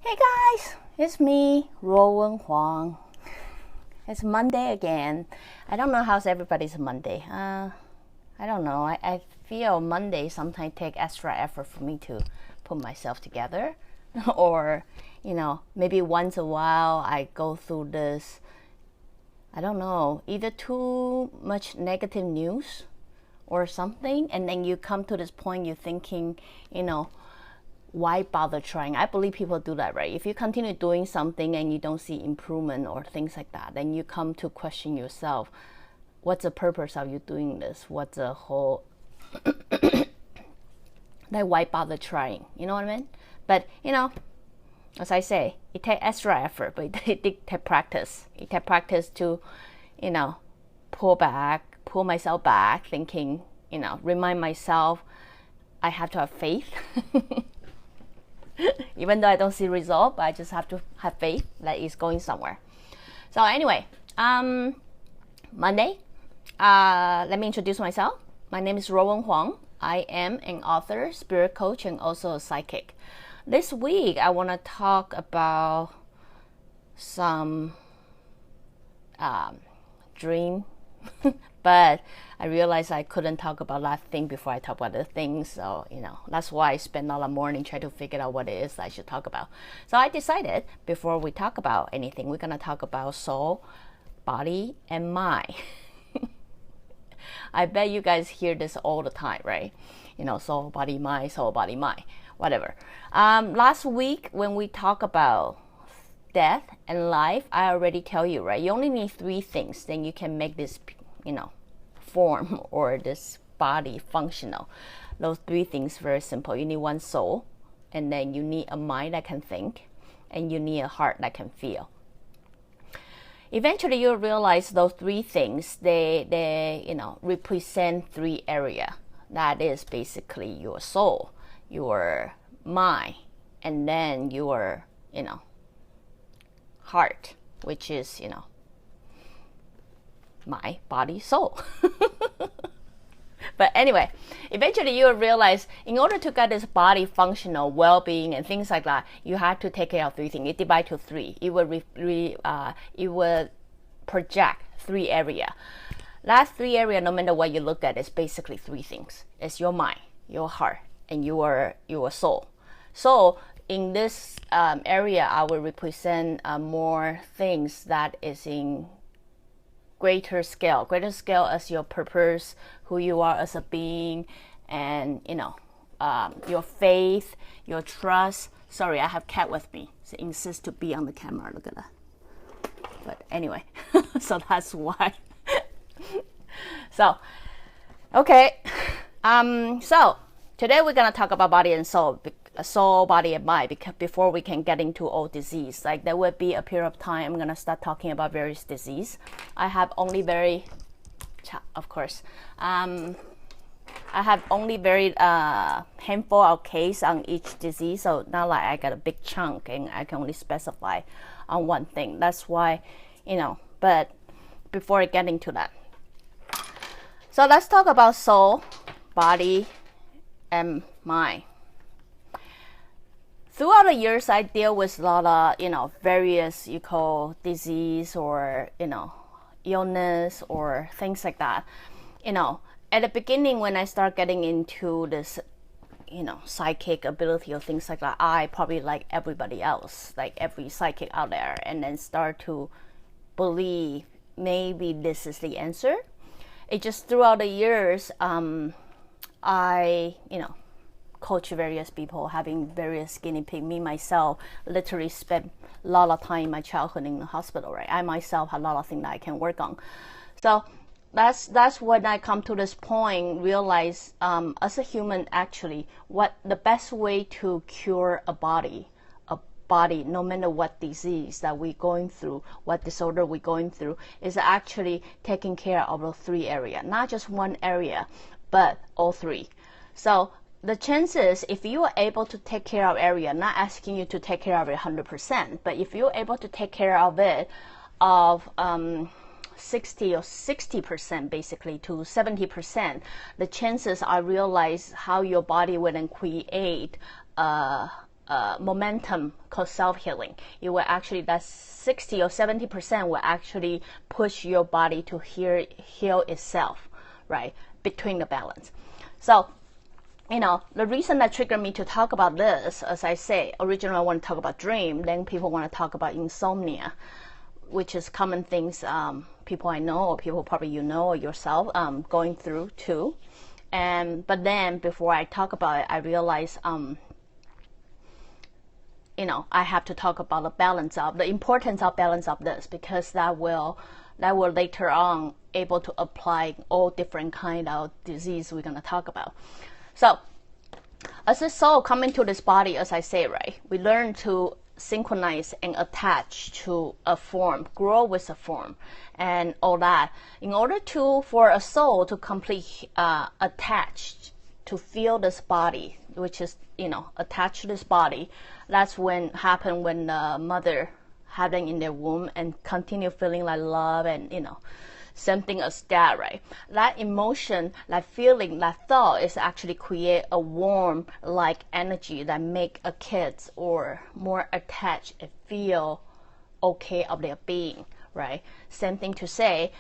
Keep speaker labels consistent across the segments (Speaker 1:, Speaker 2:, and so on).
Speaker 1: Hey guys, it's me, Ruowen Huang. It's Monday again. I don't know how's everybody's Monday. I don't know. I feel Monday sometimes take extra effort for me to put myself together. Or, maybe once a while I go through this, I don't know, either too much negative news or something. And then you come to this point, you're thinking, why bother trying? I believe people do that, right? If you continue doing something and you don't see improvement or things like that, then you come to question yourself, what's the purpose of you doing this? What's the whole, like, why bother trying? You know what I mean? But, as I say, it takes extra effort, but it takes practice. It takes practice to, pull myself back, thinking, remind myself I have to have faith. Even though I don't see result, but I just have to have faith that it's going somewhere. So anyway, Monday, let me introduce myself. My name is Ruowen Huang. I am an author, spirit coach, and also a psychic. This week, I want to talk about some dream, but I realized I couldn't talk about that thing before I talk about the things. So, that's why I spend all the morning trying to figure out what it is I should talk about. So I decided before we talk about anything, we're going to talk about soul, body, and mind. I bet you guys hear this all the time, right? Soul, body, mind, whatever. Last week, when we talk about death and life, I already tell you, right? You only need 3 things, then you can make this, form or this body functional. Those 3 things, very simple. You need one soul, and then you need a mind that can think, and you need a heart that can feel. Eventually, you'll realize those 3 things, they represent 3 areas. That is basically your soul, your mind, and then your, heart, which is, my body, soul. But anyway, eventually you'll realize in order to get this body functional, well-being, and things like that, you have to take care of 3 things. It divides to 3. It will project 3 areas. Last 3 areas, no matter what you look at, is basically 3 things. It's your mind, your heart, and your soul. So in this area, I will represent more things that is in greater scale as your purpose, who you are as a being, and your faith, your trust. Sorry, I have cat with me. So it insists to be on the camera. Look at that. But anyway, so that's why. So, okay. So today we're gonna talk about body and soul. Soul, body, and mind, because before we can get into all disease, like there will be a period of time I'm gonna start talking about various disease. I have only very handful of case on each disease, so not like I got a big chunk and I can only specify on one thing. That's why, but before I get into that, so let's talk about soul, body, and mind. Throughout the years, I deal with a lot of, various, you call disease or, illness or things like that. At the beginning, when I start getting into this, psychic ability or things like that, I probably like everybody else, like every psychic out there, and then start to believe maybe this is the answer. It just throughout the years, I, coach various people, having various guinea pig. Me myself literally spent a lot of time in my childhood in the hospital, right? I myself have a lot of things that I can work on. So that's when I come to this point, realize as a human, actually, what the best way to cure a body, no matter what disease that we're going through, what disorder we're going through, is actually taking care of those 3 areas, not just one area, but all 3. So the chances, if you are able to take care of area, not asking you to take care of it 100%, but if you're able to take care of it of 60 or 60% basically to 70%, the chances I realize how your body will then create momentum called self-healing. You will actually, that 60 or 70% will actually push your body to heal itself, right, between the balance. So, the reason that triggered me to talk about this, as I say, originally I want to talk about dream, then people want to talk about insomnia, which is common things people I know, or people probably you know or yourself going through too. But then before I talk about it, I realized I have to talk about the importance of balance of this, because that will later on able to apply all different kind of disease we're going to talk about. So as a soul coming to this body, as I say, right, we learn to synchronize and attach to a form, grow with a form, and all that. In order for a soul to complete attached to feel this body, which is attached to this body, that's when the mother having in their womb and continue feeling like love and something as that, right? That emotion, that feeling, that thought is actually create a warm like energy that make a kid or more attached and feel okay of their being, right? Same thing to say,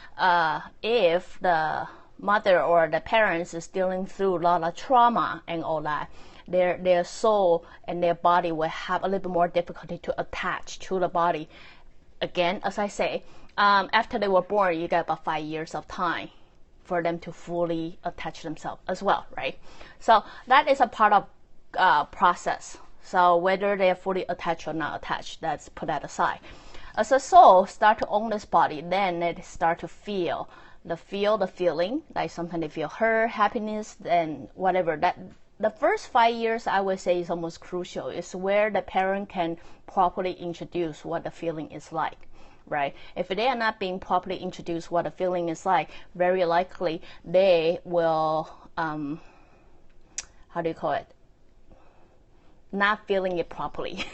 Speaker 1: if the mother or the parents is dealing through a lot of trauma and all that, their soul and their body will have a little bit more difficulty to attach to the body. Again, as I say, after they were born, you get about 5 years of time for them to fully attach themselves as well, right? So that is a part of process. So whether they're fully attached or not attached, let's put that aside. As a soul start to own this body, then they start to feel the feeling, like sometimes they feel hurt, happiness, and whatever. That the first 5 years, I would say, is almost crucial. It's where the parent can properly introduce what the feeling is like, right? If they are not being properly introduced what the feeling is like, very likely they will, not feeling it properly.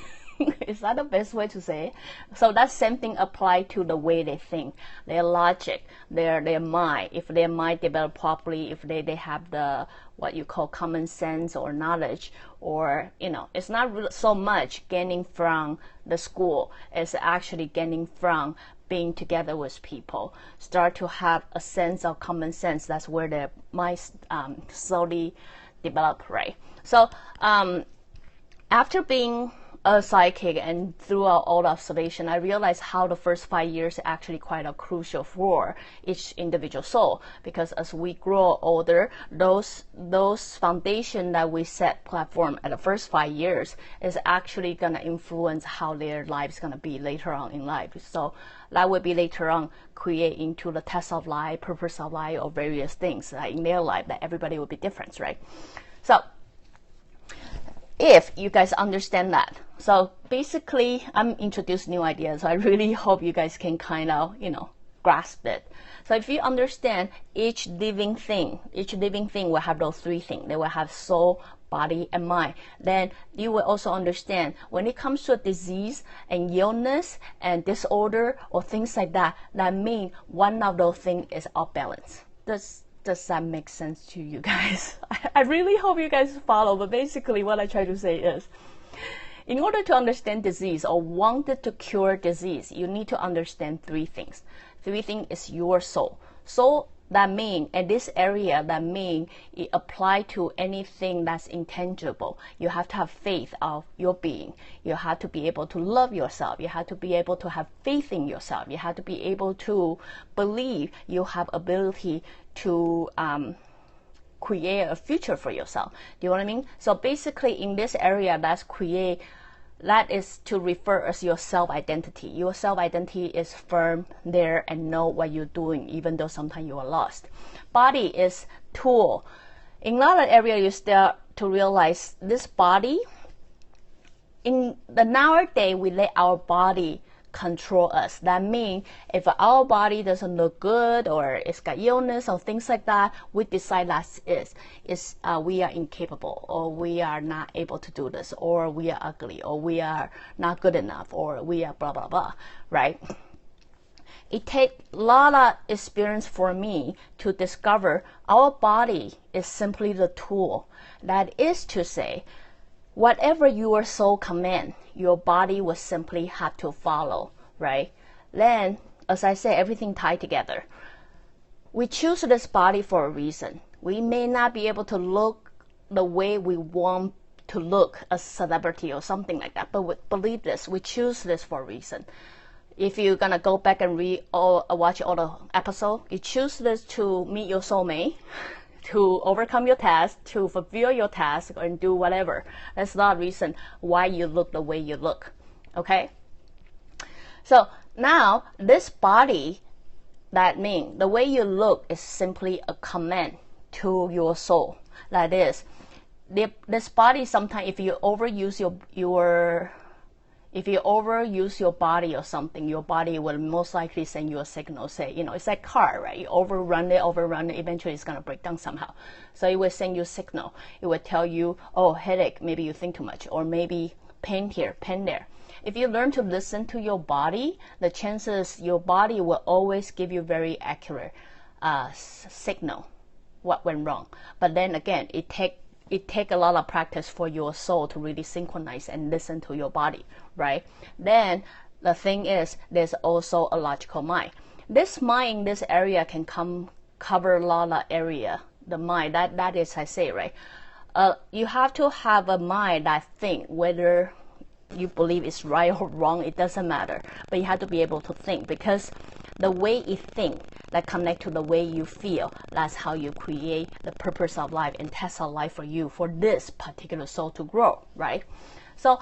Speaker 1: Is that the best way to say it? So that same thing apply to the way they think, their logic, their mind. If their mind develop properly, if they have the what you call common sense or knowledge, or it's not really so much gaining from the school, it's actually gaining from being together with people. Start to have a sense of common sense. That's where their mind slowly develop, right? So after being a psychic and throughout all the observation, I realized how the first 5 years are actually quite crucial for each individual soul, because as we grow older, those foundation that we set platform at the first 5 years is actually going to influence how their life is going to be later on in life. So that will be later on create into the test of life, purpose of life, or various things in their life that everybody will be different, right? So if you guys understand that, so basically I'm introducing new ideas, so I really hope you guys can kind of grasp it. So if you understand each living thing will have those three things. They will have soul, body, and mind. Then you will also understand when it comes to a disease and illness and disorder or things like that, that means one of those things is off balance. Does that make sense to you guys? I really hope you guys follow, but basically what I try to say is, in order to understand disease or wanted to cure disease, you need to understand three things. Three things is your soul. Soul, that mean, in this area, that mean it apply to anything that's intangible. You have to have faith of your being. You have to be able to love yourself. You have to be able to have faith in yourself. You have to be able to believe you have ability to create a future for yourself. Do you know what I mean? So basically in this area, that is to refer as your self-identity. Your self-identity is firm there and know what you're doing, even though sometimes you are lost. Body is tool. In a lot of areas, you start to realize this body, in the nowadays, we let our body control us. That means if our body doesn't look good or it's got illness or things like that, we decide that we are incapable, or we are not able to do this, or we are ugly, or we are not good enough, or we are blah blah blah, right? It takes a lot of experience for me to discover our body is simply the tool. That is to say, whatever your soul command, your body will simply have to follow, right? Then, as I say, everything tied together. We choose this body for a reason. We may not be able to look the way we want to look as a celebrity or something like that, but believe this, we choose this for a reason. If you're gonna go back and watch all the episodes, you choose this to meet your soulmate, to overcome your task, to fulfill your task, and do whatever. That's not a reason why you look the way you look, okay? So now, this body, that means the way you look is simply a command to your soul. That is, this body sometimes, if you overuse your body or something, your body will most likely send you a signal. Say, it's like car, right? You overrun it, eventually it's going to break down somehow. So it will send you a signal. It will tell you, oh, headache, maybe you think too much, or maybe pain here, pain there. If you learn to listen to your body, the chances your body will always give you very accurate signal what went wrong. But then again, it take a lot of practice for your soul to really synchronize and listen to your body, right? Then the thing is, there's also a logical mind. This mind in this area can cover a lot of area. The mind, that is, I say, right? You have to have a mind that think, whether you believe it's right or wrong, it doesn't matter. But you have to be able to think, because the way you think that connect to the way you feel, that's how you create the purpose of life and test of life for you, for this particular soul to grow, right? So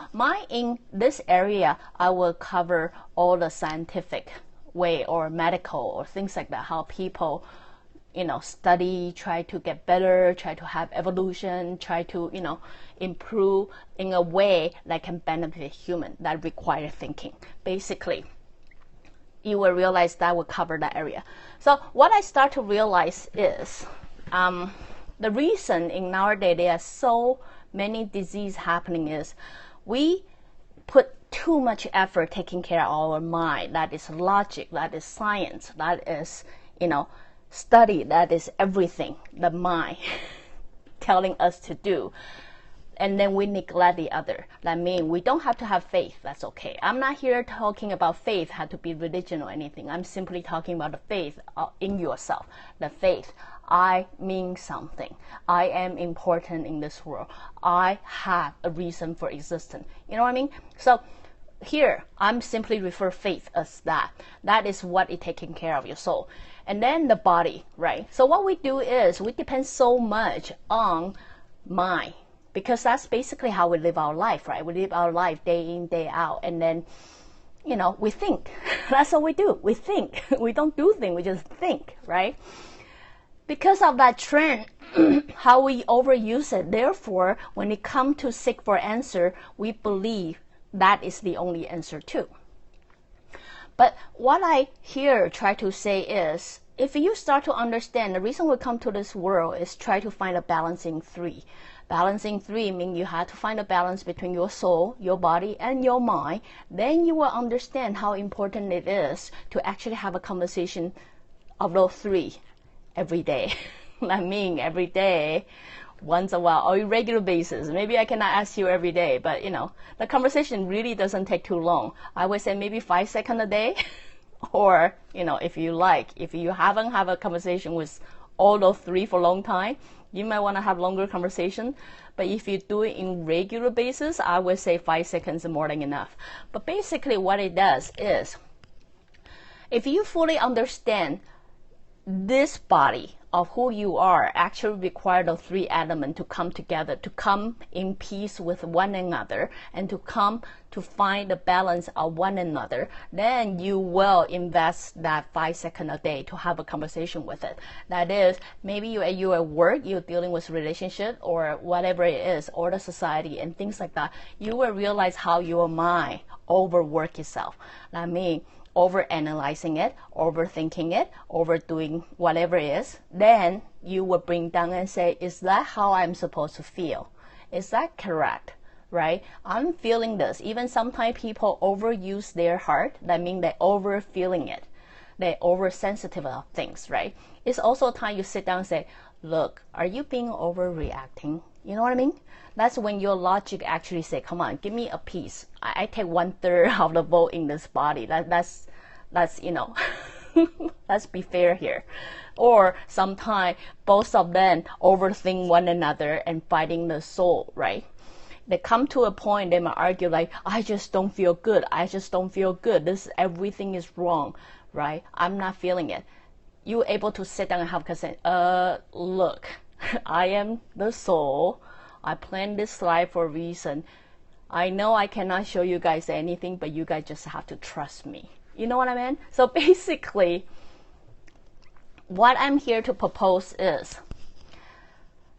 Speaker 1: in this area, I will cover all the scientific way or medical or things like that, how people study, try to get better, try to have evolution, try to, improve in a way that can benefit human, that require thinking. Basically, you will realize that will cover that area. So what I start to realize is, the reason in nowadays there are so many diseases happening is we put too much effort taking care of our mind. That is logic, that is science, that is, study, that is everything, the mind telling us to do. And then we neglect the other. That means we don't have to have faith. That's okay. I'm not here talking about faith had to be religion or anything. I'm simply talking about the faith in yourself. The faith, I mean something. I am important in this world. I have a reason for existence. You know what I mean? So here, I'm simply refer faith as that. That is what is taking care of your soul. And then the body, right? So what we do is we depend so much on mind, because that's basically how we live our life, right? We live our life day in, day out, and then, we think. That's what we do. We think. We don't do things, we just think, right? Because of that trend, how we overuse it, therefore, when it comes to seek for answer, we believe that is the only answer too. But what I here try to say is, if you start to understand, the reason we come to this world is try to find a balancing three. Balancing three means you have to find a balance between your soul, your body, and your mind. Then you will understand how important it is to actually have a conversation of those three every day. I mean, every day, once a while, or regular basis. Maybe I cannot ask you every day, but the conversation really doesn't take too long. I would say maybe 5 seconds a day. Or, if you haven't had a conversation with all those three for a long time, you might want to have longer conversation. But if you do it in regular basis, I would say 5 seconds is more than enough. But basically what it does is, if you fully understand this body of who you are actually require the three elements to come together, to come in peace with one another, and to come to find the balance of one another, then you will invest that 5 seconds a day to have a conversation with it. That is, maybe you're at work, you're dealing with relationship or whatever it is, or the society and things like that. You will realize how your mind overwork itself. I mean, over-analyzing it, overthinking it, overdoing whatever it is, then you will bring down and say, is that how I'm supposed to feel? Is that correct? Right? I'm feeling this. Even sometimes people overuse their heart. That means they're over-feeling it. They're oversensitive of things, right? It's also time you sit down and say, look, are you being overreacting? You know what I mean? That's when your logic actually say, come on, give me a piece. I take 1/3 of the vote in this body. That's you know, let's be fair here. Or sometimes both of them overthink one another and fighting the soul, right? They come to a point, they might argue like, I just don't feel good. I just don't feel good. Everything is wrong, right? I'm not feeling it. You able to sit down and have consent. Look, I am the soul. I planned this life for a reason. I know I cannot show you guys anything, but you guys just have to trust me. You know what I mean? So basically, what I'm here to propose is,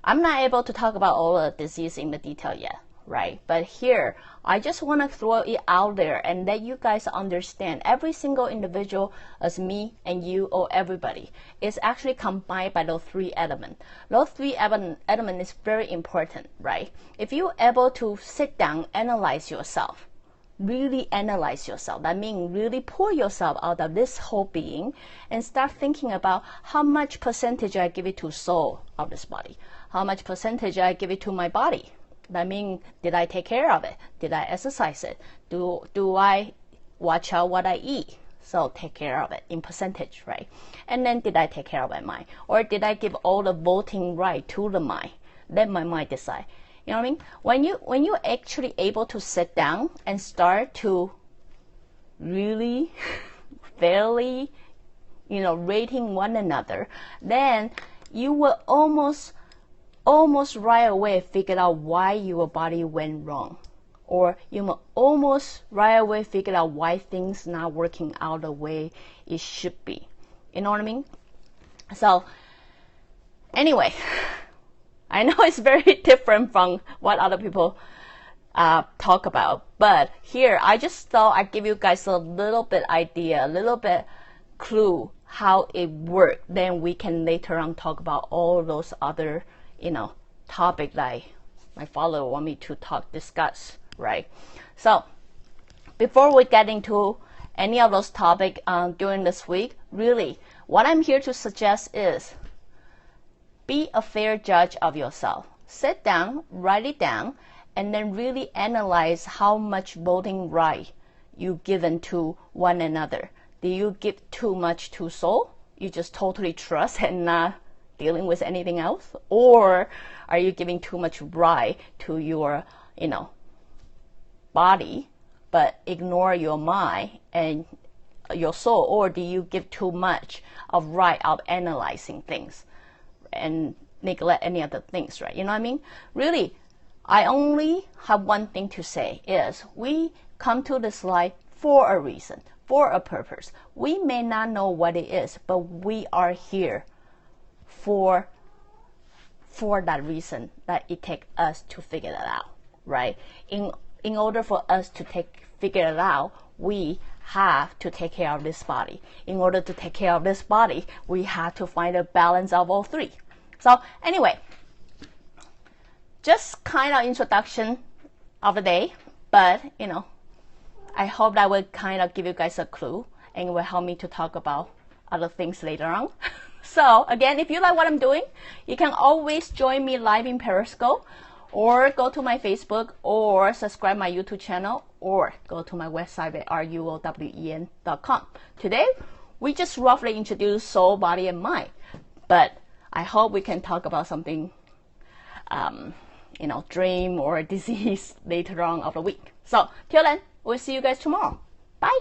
Speaker 1: I'm not able to talk about all the disease in the detail yet, right? But here, I just want to throw it out there and let you guys understand every single individual as me and you or everybody is actually combined by those 3 elements. Those 3 elements is very important, right? If you're able to sit down, analyze yourself, really analyze yourself. That means really pull yourself out of this whole being and start thinking about how much percentage I give it to soul of this body, how much percentage I give it to my body. That means, did I take care of it? Did I exercise it? Do I watch out what I eat? So take care of it in percentage, right? And then did I take care of my mind? Or did I give all the voting right to the mind? Let my mind decide. You know what I mean? When you're actually able to sit down and start to really fairly, you know, rating one another, then you will almost right away figure out why your body went wrong. Or you will almost right away figure out why things not working out the way it should be. You know what I mean? So anyway, I know it's very different from what other people talk about, but here I just thought I'd give you guys a little bit idea, a little bit clue how it works. Then we can later on talk about all those other, you know, topic that my follower want me to discuss, right? So before we get into any of those topics during this week, really, what I'm here to suggest is be a fair judge of yourself. Sit down, write it down, and then really analyze how much voting right you given to one another. Do you give too much to soul? You just totally trust and not dealing with anything else? Or are you giving too much right to your, you know, body, but ignore your mind and your soul? Or do you give too much of right of analyzing things and neglect any other things, right? You know what I mean? Really, I only have one thing to say is we come to this life for a reason, for a purpose. We may not know what it is, but we are here for that reason that it takes us to figure that out, right? In order for us to figure it out, we have to take care of this body. In order to take care of this body, we have to find a balance of all 3. So anyway, just kind of introduction of the day, but you know, I hope that will kind of give you guys a clue and will help me to talk about other things later on. So again, if you like what I'm doing, you can always join me live in Periscope, or go to my Facebook, or subscribe my YouTube channel, or go to my website at ruowen.com. Today, we just roughly introduced soul, body, and mind, but I hope we can talk about something, you know, dream or disease later on of the week. So till then, we'll see you guys tomorrow. Bye.